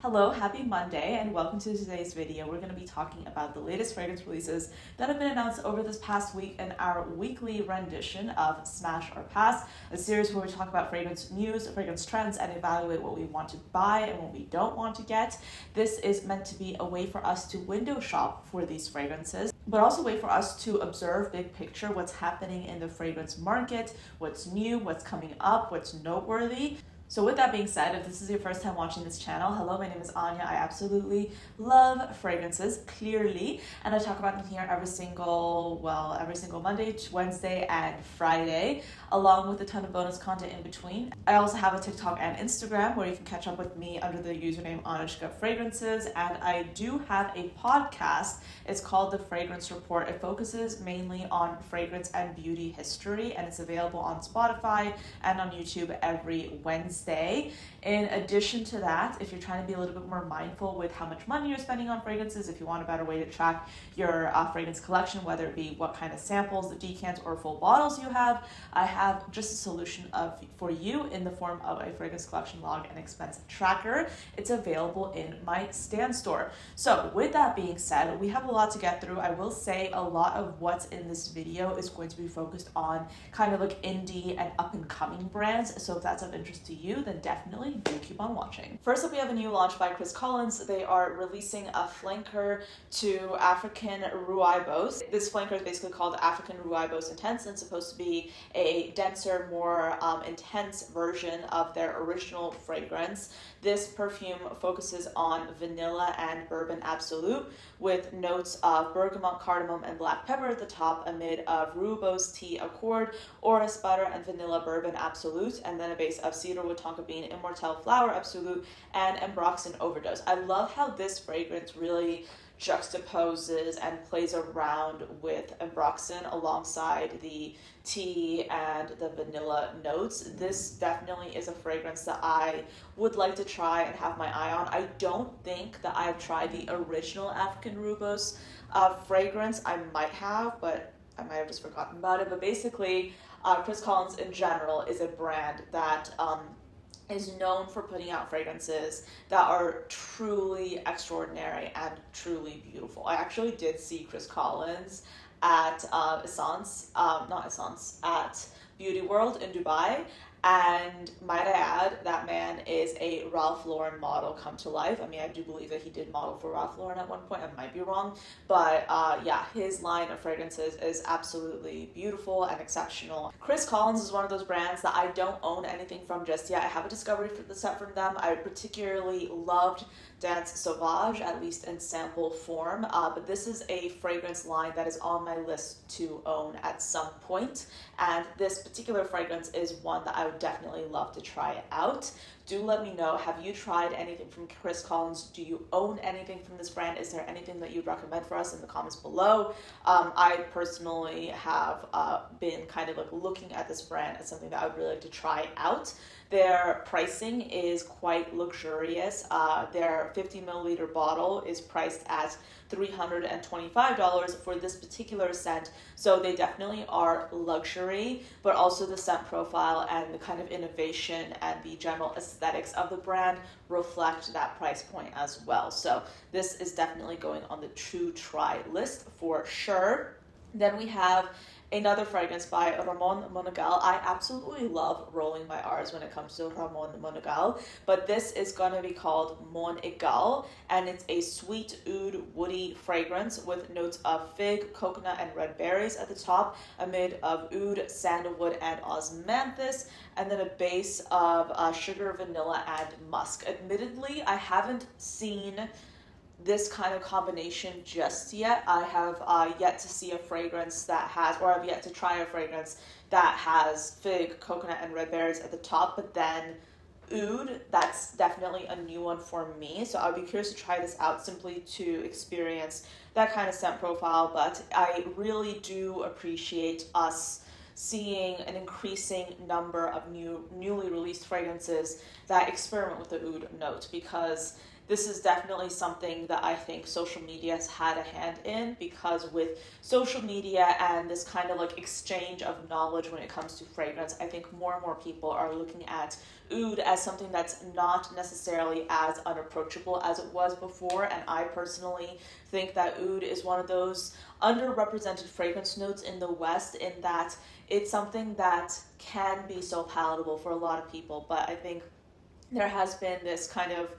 Hello, happy Monday, and welcome to today's video. We're going to be talking about the latest fragrance releases that have been announced over this past week in our weekly rendition of Smash or Pass, a series where we talk about fragrance news, fragrance trends, and evaluate what we want to buy and what we don't want to get. This is meant to be a way for us to window shop for these fragrances, but also a way for us to observe big picture what's happening in the fragrance market, what's new, what's coming up, what's noteworthy. So with that being said, if this is your first time watching this channel, hello, my name is Anya. I absolutely love fragrances, clearly, and I talk about them here every single Monday, Wednesday, and Friday, along with a ton of bonus content in between. I also have a TikTok and Instagram where you can catch up with me under the username ANECHKAFRAGRANCES, and I do have a podcast. It's called The Fragrance Report. It focuses mainly on fragrance and beauty history, and it's available on Spotify and on YouTube every Wednesday. In addition to that, if you're trying to be a little bit more mindful with how much money you're spending on fragrances, if you want a better way to track your fragrance collection, whether it be what kind of samples, the decants, or full bottles you have, I have just a solution for you in the form of a fragrance collection log and expense tracker. It's available in my Stan store. So with that being said, we have a lot to get through. I will say a lot of what's in this video is going to be focused on kind of like indie and up and coming brands. So if that's of interest to you, then definitely do keep on watching. First up, we have a new launch by Chris Collins. They are releasing a flanker to African Rooibos. This flanker is basically called African Rooibos Intense and supposed to be a denser, more intense version of their original fragrance. This perfume focuses on vanilla and bourbon absolute with notes of bergamot, cardamom, and black pepper at the top amid of Rooibos tea accord, orris butter, and vanilla bourbon absolute, and then a base of cedarwood, tonka bean, immortelle flower absolute, and ambroxan overdose. I love how this fragrance really juxtaposes and plays around with ambroxan alongside the tea and the vanilla notes. This definitely is a fragrance that I would like to try and have my eye on. I don't think that I've tried the original African Rooibos fragrance. I might have, but I might have just forgotten about it. But basically, Chris Collins in general is a brand that is known for putting out fragrances that are truly extraordinary and truly beautiful. I actually did see Chris Collins at at Beauty World in Dubai, and might I add, that man is a Ralph Lauren model come to life. I mean, I do believe that he did model for Ralph Lauren at one point. I might be wrong, but yeah, his line of fragrances is absolutely beautiful and exceptional. Chris Collins is one of those brands that I don't own anything from just yet. I have a discovery set from them. I particularly loved Dance Sauvage, at least in sample form, but this is a fragrance line that is on my list to own at some point, and this particular fragrance is one that I would definitely love to try out. Do let me know, have you tried anything from Chris Collins? Do you own anything from this brand? Is there anything that you'd recommend for us in the comments below? I personally have been kind of like looking at this brand as something that I would really like to try out. Their pricing is quite luxurious. Their 50 milliliter bottle is priced at $325 for this particular scent. So they definitely are luxury, but also the scent profile and the kind of innovation and the general aesthetics of the brand reflect that price point as well. So this is definitely going on the to try list for sure. Then we have another fragrance by Ramon Monegal. I absolutely love rolling my R's when it comes to Ramon Monegal, but this is going to be called Monegal, and it's a sweet oud woody fragrance with notes of fig, coconut, and red berries at the top, amid of oud, sandalwood, and osmanthus, and then a base of sugar, vanilla, and musk. Admittedly, I haven't seen this kind of combination just yet. I have yet to see a fragrance that has, or I've yet to try a fragrance that has fig, coconut, and red berries at the top, but then oud. That's definitely a new one for me, so I'd be curious to try this out simply to experience that kind of scent profile. But I really do appreciate us seeing an increasing number of newly released fragrances that experiment with the oud note, because this is definitely something that I think social media has had a hand in, because with social media and this kind of like exchange of knowledge when it comes to fragrance, I think more and more people are looking at oud as something that's not necessarily as unapproachable as it was before. And I personally think that oud is one of those underrepresented fragrance notes in the West, in that it's something that can be so palatable for a lot of people. But I think there has been this kind of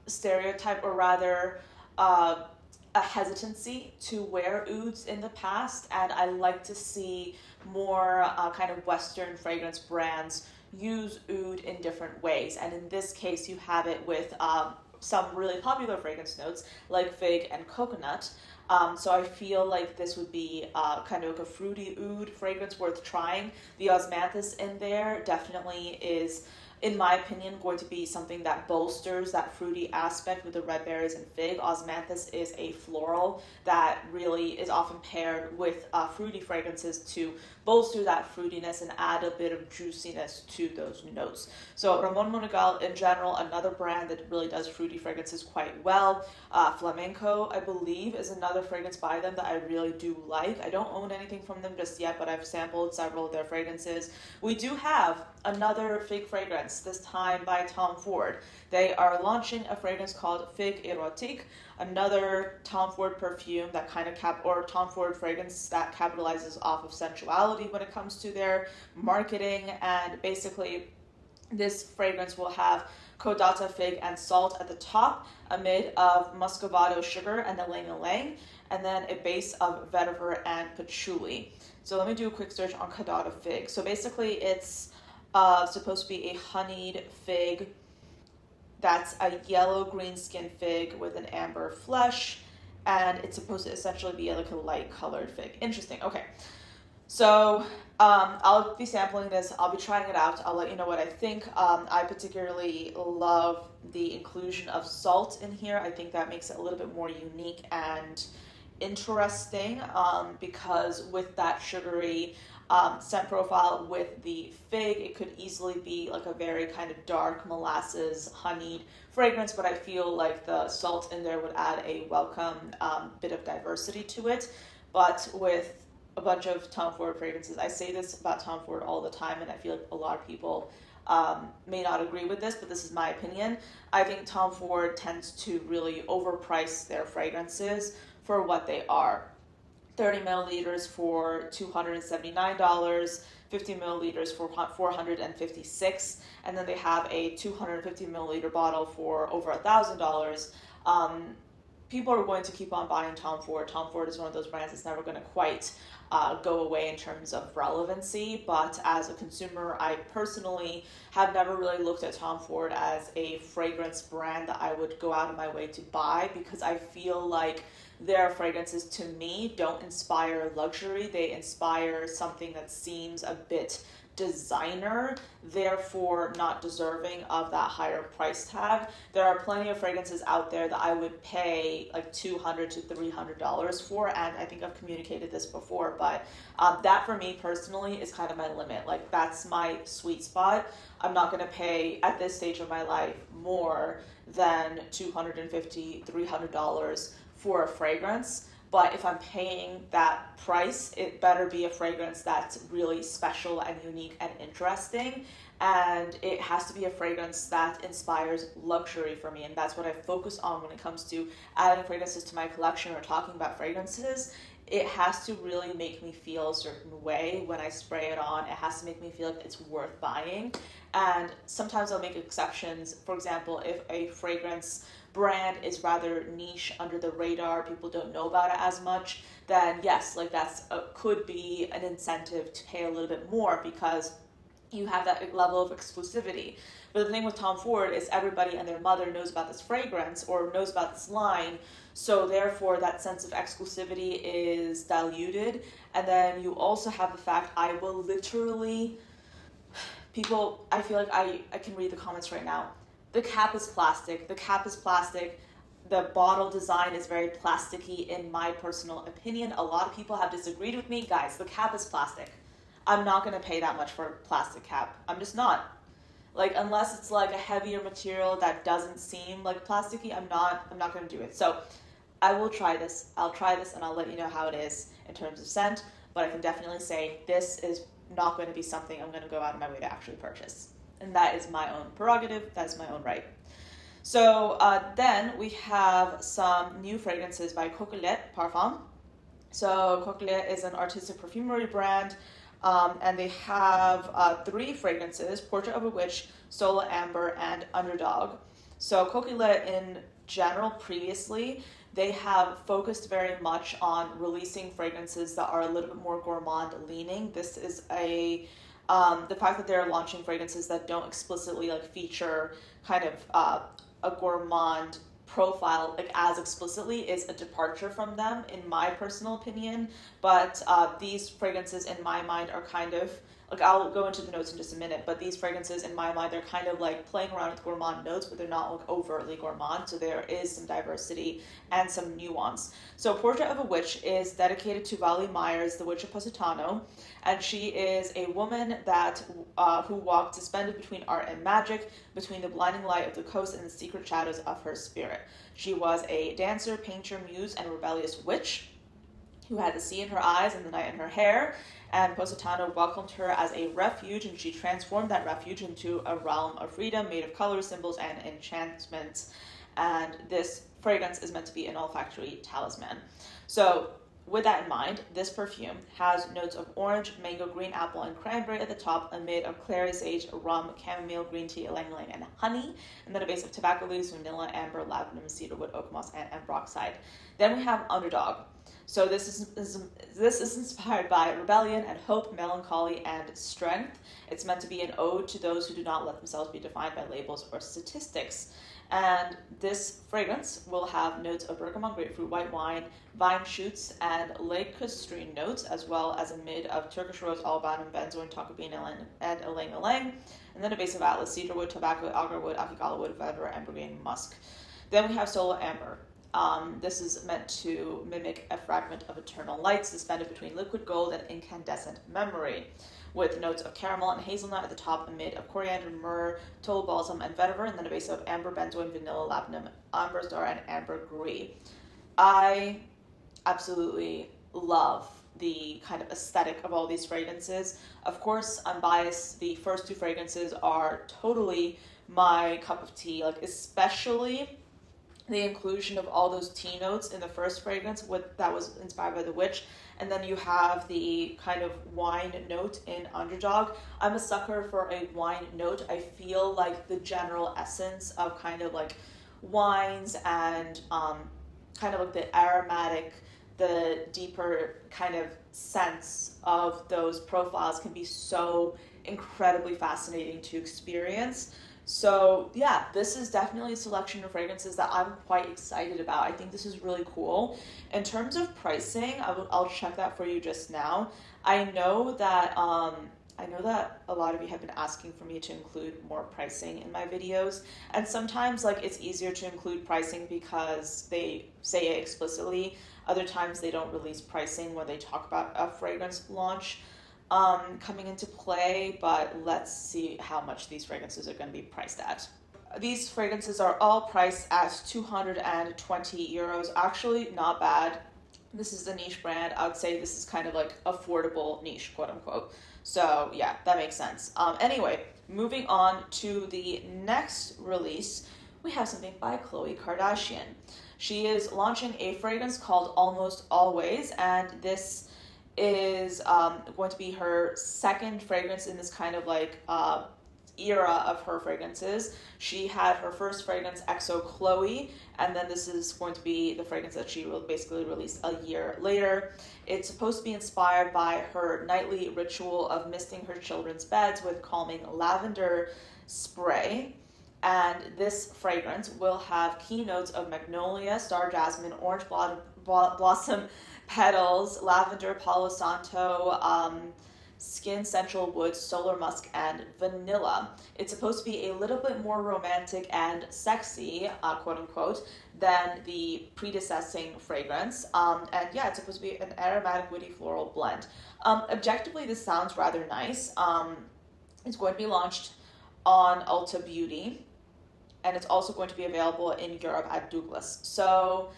stereotype, or rather a hesitancy to wear ouds in the past, and I like to see more kind of Western fragrance brands use oud in different ways. And in this case, you have it with some really popular fragrance notes like fig and coconut. So I feel like this would be kind of like a fruity oud fragrance worth trying. The osmanthus in there definitely is, in my opinion, going to be something that bolsters that fruity aspect with the red berries and fig. Osmanthus is a floral that really is often paired with fruity fragrances to bolster that fruitiness and add a bit of juiciness to those notes. So Ramon Monegal in general, another brand that really does fruity fragrances quite well. Flamenco, I believe, is another fragrance by them that I really do like. I don't own anything from them just yet, but I've sampled several of their fragrances. We do have another fig fragrance, this time by Tom Ford. They are launching a fragrance called Figue Erotique, another Tom Ford perfume that kind of Tom Ford fragrance that capitalizes off of sensuality when it comes to their marketing. And basically this fragrance will have codata fig and salt at the top, a mid of muscovado sugar and ylang ylang, and then a base of vetiver and patchouli. So let me do a quick search on codata fig. So basically it's supposed to be a honeyed fig that's a yellow-green skin fig with an amber flesh, and it's supposed to essentially be like a light-colored fig. Interesting. Okay. So I'll be sampling this. I'll be trying it out. I'll let you know what I think. I particularly love the inclusion of salt in here. I think that makes it a little bit more unique and interesting, because with that sugary scent profile with the fig, it could easily be like a very kind of dark molasses honeyed fragrance, but I feel like the salt in there would add a welcome bit of diversity to it. But with a bunch of Tom Ford fragrances, I say this about Tom Ford all the time, and I feel like a lot of people may not agree with this, but this is my opinion. I think Tom Ford tends to really overprice their fragrances for what they are. 30 milliliters for $279, 50 milliliters for $456, and then they have a 250 milliliter bottle for over $1,000. People are going to keep on buying Tom Ford. Tom Ford is one of those brands that's never going to quite go away in terms of relevancy, but as a consumer, I personally have never really looked at Tom Ford as a fragrance brand that I would go out of my way to buy, because I feel like their fragrances to me don't inspire luxury. They inspire something that seems a bit designer, therefore not deserving of that higher price tag. There are plenty of fragrances out there that I would pay like $200 to $300 for, and I think I've communicated this before, but that for me personally is kind of my limit. Like, that's my sweet spot. I'm not going to pay at this stage of my life more than $250, $300 for a fragrance. But if I'm paying that price, it better be a fragrance that's really special and unique and interesting. And it has to be a fragrance that inspires luxury for me. And that's what I focus on when it comes to adding fragrances to my collection or talking about fragrances. It has to really make me feel a certain way when I spray it on. It has to make me feel like it's worth buying. And sometimes I'll make exceptions. For example, if a fragrance brand is rather niche, under the radar, people don't know about it as much, then yes, like that's could be an incentive to pay a little bit more, because you have that level of exclusivity. But the thing with Tom Ford is everybody and their mother knows about this fragrance or knows about this line, so therefore that sense of exclusivity is diluted. And then you also have the fact, I will literally, people, I feel like I can read the comments right now. The cap is plastic. The cap is plastic. The bottle design is very plasticky in my personal opinion. A lot of people have disagreed with me. Guys, the cap is plastic. I'm not going to pay that much for a plastic cap. I'm just not. Like, unless it's like a heavier material that doesn't seem like plasticky, I'm not going to do it. So I will try this. I'll try this and I'll let you know how it is in terms of scent, but I can definitely say this is not going to be something I'm going to go out of my way to actually purchase. And that is my own prerogative. That's my own right. So then we have some new fragrances by Coquillete Parfam. So Coquillete is an artistic perfumery brand, and they have 3 fragrances: Portrait of a Witch, Sola Amber, and Underdog. So Coquillete in general previously, they have focused very much on releasing fragrances that are a little bit more gourmand leaning. This is the fact that they're launching fragrances that don't explicitly like feature kind of a gourmand profile like as explicitly is a departure from them, in my personal opinion. But these fragrances in my mind are kind of like, I'll go into the notes in just a minute, but these fragrances in my mind, they're kind of like playing around with gourmand notes, but they're not like overtly gourmand. So there is some diversity and some nuance. So Portrait of a Witch is dedicated to Vali Myers, the Witch of Positano, and she is a woman that who walked suspended between art and magic, between the blinding light of the coast and the secret shadows of her spirit. She was a dancer, painter, muse, and rebellious witch who had the sea in her eyes and the night in her hair, and Positano welcomed her as a refuge, and she transformed that refuge into a realm of freedom made of colors, symbols, and enchantments. And this fragrance is meant to be an olfactory talisman. So with that in mind, this perfume has notes of orange, mango, green apple, and cranberry at the top, amid of clary sage, rum, chamomile, green tea, ylang-ylang, and honey, and then a base of tobacco leaves, vanilla, amber, lavender, cedarwood, oak moss, and ambroxide. Then we have Underdog. So this is inspired by rebellion and hope, melancholy, and strength. It's meant to be an ode to those who do not let themselves be defined by labels or statistics. And this fragrance will have notes of bergamot, grapefruit, white wine, vine shoots, and lacustrine notes, as well as a mid of Turkish rose, albano, benzoin, tonka bean, and ylang-ylang, and then a base of atlas, cedarwood, tobacco, agarwood, afigala wood, vetiver, ambergris, musk. Then we have Sola Amber. This is meant to mimic a fragment of eternal light suspended between liquid gold and incandescent memory, with notes of caramel and hazelnut at the top, amid of coriander, myrrh, toll balsam, and vetiver, and then a base of amber, benzoin, vanilla, labdanum, amber's dora, and ambergris. I absolutely love the kind of aesthetic of all these fragrances. Of course, I'm biased. The first 2 fragrances are totally my cup of tea, like especially the inclusion of all those tea notes in the first fragrance that was inspired by the witch, and then you have the kind of wine note in Underdog. I'm a sucker for a wine note. I feel like the general essence of kind of like wines and kind of like the aromatic, the deeper kind of sense of those profiles can be so incredibly fascinating to experience. So yeah, this is definitely a selection of fragrances that I'm quite excited about. I think this is really cool. In terms of pricing, I'll check that for you just now. I know that a lot of you have been asking for me to include more pricing in my videos, and sometimes like it's easier to include pricing because they say it explicitly. Other times they don't release pricing when they talk about a fragrance launch coming into play, but let's see how much these fragrances are going to be priced at. These fragrances are all priced at 220 euros. Actually, not bad. This is a niche brand. I would say this is kind of like affordable niche, quote unquote. So yeah, that makes sense. Anyway, moving on to the next release, we have something by Khloe Kardashian. She is launching a fragrance called Almost Always, and this is going to be her second fragrance in this kind of like era of her fragrances. She had her first fragrance, XO Khloe, and then this is going to be the fragrance that she will basically release a year later. It's supposed to be inspired by her nightly ritual of misting her children's beds with calming lavender spray. And this fragrance will have key notes of magnolia, star jasmine, orange blossom petals, lavender, palo santo, skin central wood, solar musk, and vanilla. It's supposed to be a little bit more romantic and sexy, quote unquote, than the predecessing fragrance. And yeah, it's supposed to be an aromatic, woody, floral blend. Objectively, this sounds rather nice. It's going to be launched on Ulta Beauty, and it's also going to be available in Europe at Douglas. So,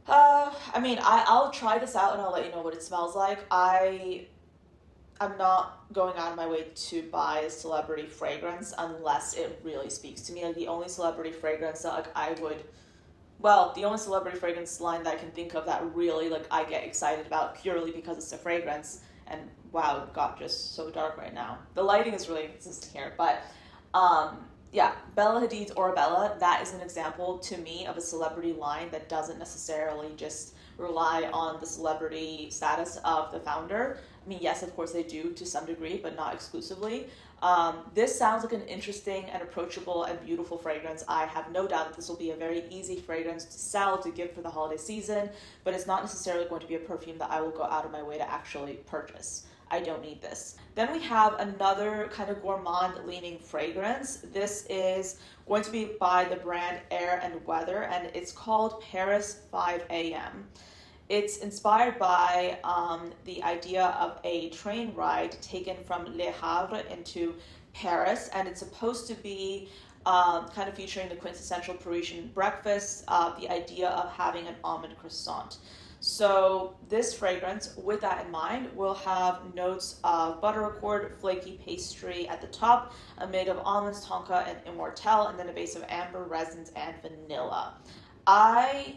I mean, I'll try this out and I'll let you know what it smells like. I'm not going out of my way to buy a celebrity fragrance unless it really speaks to me. Like, the only celebrity fragrance that the only celebrity fragrance line that I can think of that really like I get excited about purely because it's a fragrance. And wow, it got just so dark right now. The lighting is really consistent here, but yeah, Bella Hadid's Arabella, that is an example to me of a celebrity line that doesn't necessarily just rely on the celebrity status of the founder. I mean, yes, of course they do to some degree, but not exclusively. This sounds like an interesting and approachable and beautiful fragrance. I have no doubt that this will be a very easy fragrance to sell, to give for the holiday season, but it's not necessarily going to be a perfume that I will go out of my way to actually purchase. I don't need this. Then we have another kind of gourmand-leaning fragrance. This is going to be by the brand Air and Weather, and it's called Paris 5 a.m. It's inspired by the idea of a train ride taken from Le Havre into Paris, and it's supposed to be kind of featuring the quintessential Parisian breakfast, the idea of having an almond croissant. So this fragrance, with that in mind, will have notes of butter accord, flaky pastry at the top, made of almonds, tonka, and immortelle, and then a base of amber, resins, and vanilla. I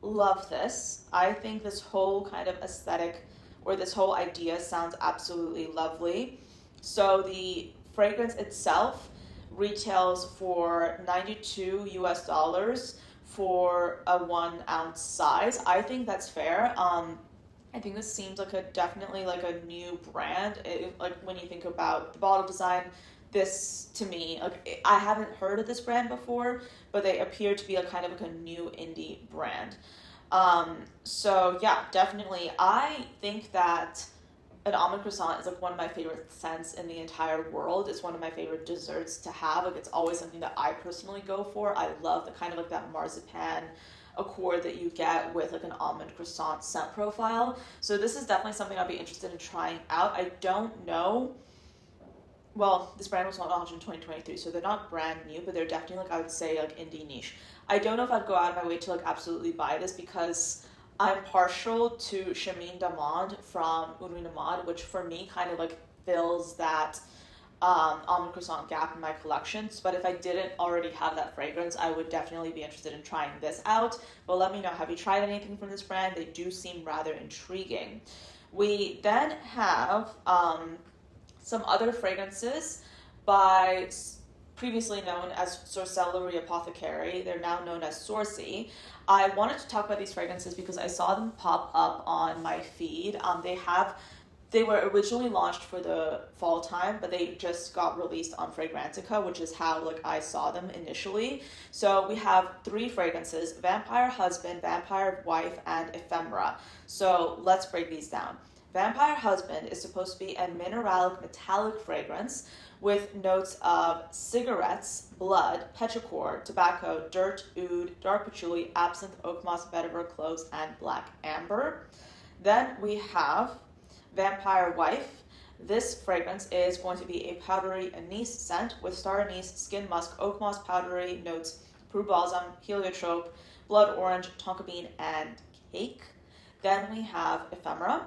love this. I think this whole kind of aesthetic or this whole idea sounds absolutely lovely. So the fragrance itself retails for $92 for a 1 ounce size. I think that's fair. I think this seems like definitely like a new brand. Like when you think about the bottle design, this to me, like I haven't heard of this brand before, but they appear to be a kind of like a new indie brand. So yeah, definitely. I think that an almond croissant is like one of my favorite scents in the entire world. It's one of my favorite desserts to have. Like it's always something that I personally go for. I love the kind of like that marzipan accord that you get with like an almond croissant scent profile. So this is definitely something I'll be interested in trying out. I don't know. Well, this brand was launched in 2023, so they're not brand new, but they're definitely like, I would say like indie niche. I don't know if I'd go out of my way to like absolutely buy this because I'm partial to Chemin d'Amande from Une Nuit Nomade, which for me kind of like fills that almond croissant gap in my collections. But if I didn't already have that fragrance, I would definitely be interested in trying this out. But let me know, have you tried anything from this brand? They do seem rather intriguing. We then have some other fragrances by previously known as Sourcey Apothecary. They're now known as Sourcey. I wanted to talk about these fragrances because I saw them pop up on my feed. They were originally launched for the fall time, but they just got released on Fragrantica, which is how like I saw them initially. So we have 3 fragrances: Vampire Husband, Vampire Wife, and Ephemera. So let's break these down. Vampire Husband is supposed to be a mineralic metallic fragrance with notes of cigarettes, blood, petrichor, tobacco, dirt, oud, dark patchouli, absinthe, oak moss, vetiver, cloves, and black amber. Then we have Vampire Wife. This fragrance is going to be a powdery anise scent with star anise, skin musk, oak moss, powdery notes, Peru balsam, heliotrope, blood orange, tonka bean, and cake. Then we have Ephemera,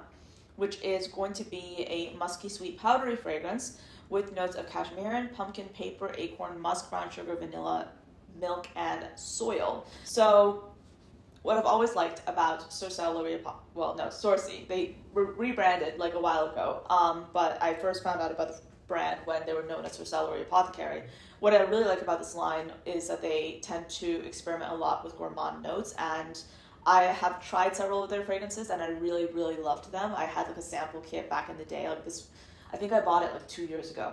which is going to be a musky sweet powdery fragrance with notes of cashmere, pumpkin, paper, acorn, musk, brown sugar, vanilla, milk, and soil. So what I've always liked about Sourcey, they rebranded like a while ago, but I first found out about the brand when they were known as Sourcey Apothecary. What I really like about this line is that they tend to experiment a lot with gourmand notes, and I have tried several of their fragrances and I really, really loved them. I had like a sample kit back in the day, like this, I think I bought it like 2 years ago,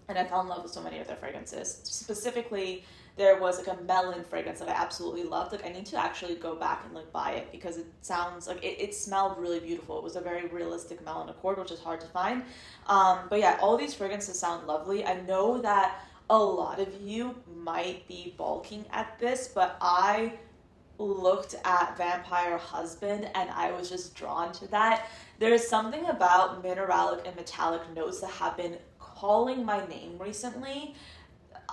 and I fell in love with so many of their fragrances. Specifically, there was like a melon fragrance that I absolutely loved. Like I need to actually go back and like buy it because it sounds like it smelled really beautiful. It was a very realistic melon accord, which is hard to find. But yeah, all these fragrances sound lovely. I know that a lot of you might be balking at this, but I looked at Vampire Husband and I was just drawn to that. There's something about mineralic and metallic notes that have been calling my name recently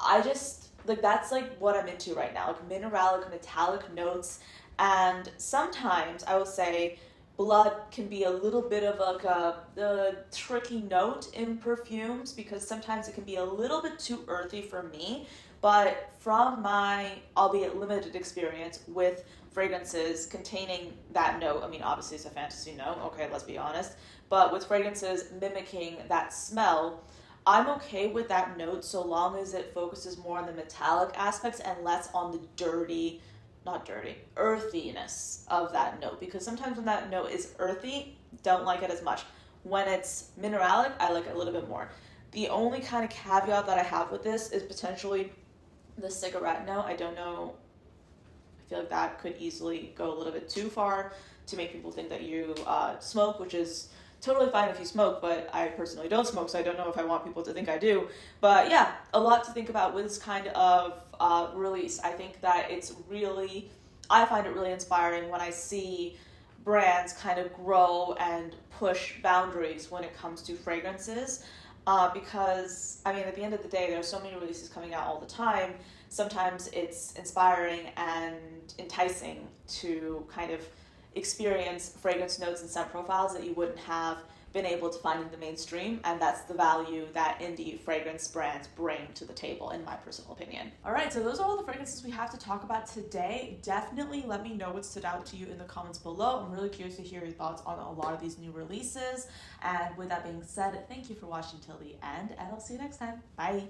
I just, like, that's like what I'm into right now, like mineralic, metallic notes. And sometimes I will say blood can be a little bit of like a tricky note in perfumes because sometimes it can be a little bit too earthy for me. But from my, albeit limited experience with fragrances containing that note, I mean, obviously it's a fantasy note, okay, let's be honest, but with fragrances mimicking that smell, I'm okay with that note so long as it focuses more on the metallic aspects and less on the dirty, not dirty, earthiness of that note. Because sometimes when that note is earthy, don't like it as much. When it's mineralic, I like it a little bit more. The only kind of caveat that I have with this is potentially the cigarette note. I don't know. I feel like that could easily go a little bit too far to make people think that you smoke, which is totally fine if you smoke, but I personally don't smoke, so I don't know if I want people to think I do. But yeah, a lot to think about with this kind of release. I think that I find it really inspiring when I see brands kind of grow and push boundaries when it comes to fragrances. Because, I mean, at the end of the day, there are so many releases coming out all the time. Sometimes it's inspiring and enticing to kind of experience fragrance notes and scent profiles that you wouldn't have been able to find in the mainstream, and that's the value that indie fragrance brands bring to the table, in my personal opinion. All right, so those are all the fragrances we have to talk about today. Definitely let me know what stood out to you in the comments below. I'm really curious to hear your thoughts on a lot of these new releases. And with that being said, thank you for watching till the end, and I'll see you next time. Bye.